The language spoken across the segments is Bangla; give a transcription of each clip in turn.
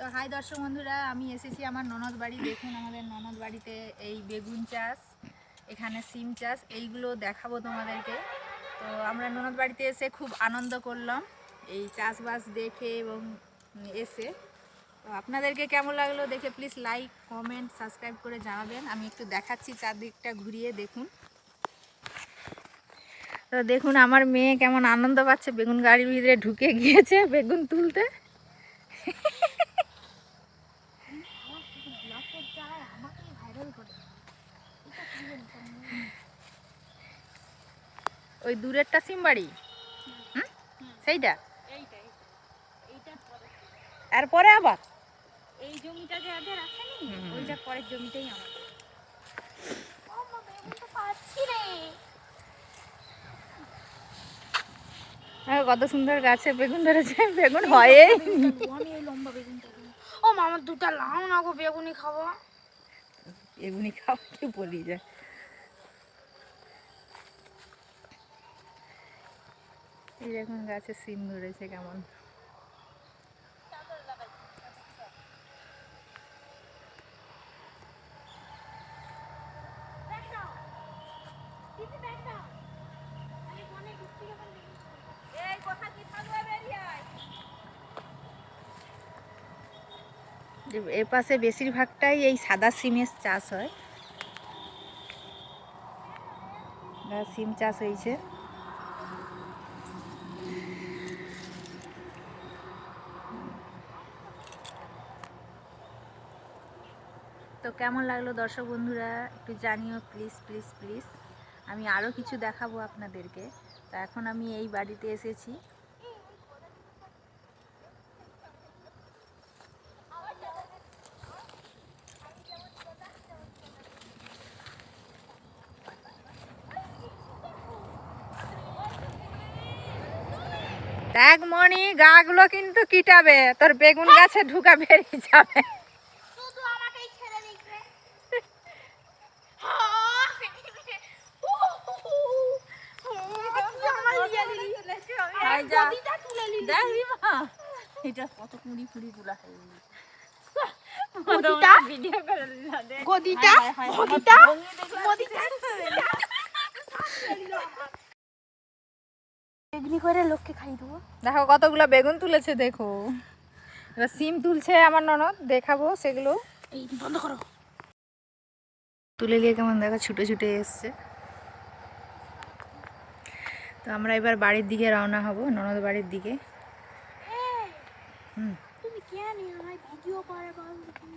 তো হাই দর্শক বন্ধুরা, আমি এসেছি আমার ননদ বাড়ি। দেখুন আমাদের ননদ বাড়িতে এই বেগুন চাষ, এখানে সিম চাষ, এইগুলো দেখাবো তোমাদেরকে। তো আমরা ননদ বাড়িতে এসে খুব আনন্দ করলাম এই চাষবাস দেখে এবং এসে। তো আপনাদেরকে কেমন লাগলো দেখে প্লিজ লাইক কমেন্ট সাবস্ক্রাইব করে জানাবেন। আমি একটু দেখাচ্ছি চারদিকটা ঘুরিয়ে। দেখুন, তো দেখুন আমার মেয়ে কেমন আনন্দ পাচ্ছে, বেগুন গাড়ির ভিতরে ঢুকে গিয়েছে বেগুন তুলতে। ওই দূরেরটা সিম বাড়ি, সেইটা এরপরে আবার এই জমিটা যে আগে রাখেনি, ওইটা পরের জমিটাই আমাদের। কত সুন্দর গাছে বেগুন ধরেছে, বেগুন হয় লম্বা বেগুনটা। ও মামা দুটা লাও না গো, বেগুনি খাবো। বেগুনি খাওয়া কি বলি যায়। এই দেখুন গাছে সিম ধরেছে কেমন। এর পাশে বেশিরভাগটাই এই সাদা সিমের চাষ হয়। সিম চাষ হয়েছে। তো কেমন লাগলো দর্শক বন্ধুরা একটু জানিও প্লিজ প্লিজ প্লিজ। আমি আরও কিছু দেখাবো আপনাদেরকে। তো এখন আমি এই বাড়িতে এসেছি। দেখ মনি, গাগুলো কিন্তু কিটাবে, তোর বেগুন গাছে ঢুকা বেরিয়ে যাবে। এটা কত কুড়ি ফুড়ি তোলা দেখো কতগুলো বেগুন তুলেছে। দেখো এবার সিম তুলছে আমার ননদ, দেখাবো সেগুলো। বন্ধ করো। তুলে নিয়ে কেমন দেখো ছুটে ছুটে এসছে। তো আমরা এবার বাড়ির দিকে রওনা হব, ননদ বাড়ির দিকে। তুমি কেন আমায় ভিডিও করে বল দেখি।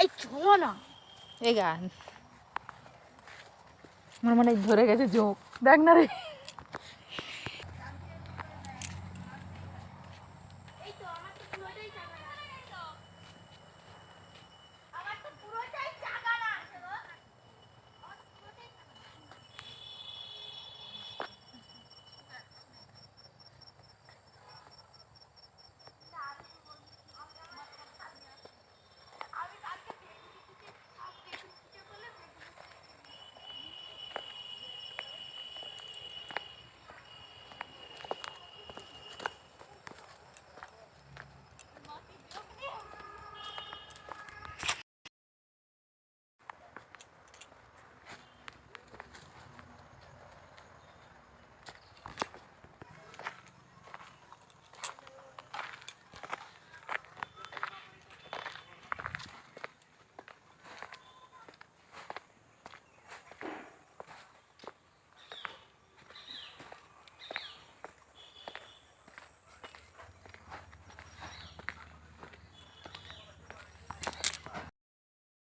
এই চলো না, এই গান আমার মনে ধরে গেছে জোক, দেখ না রে।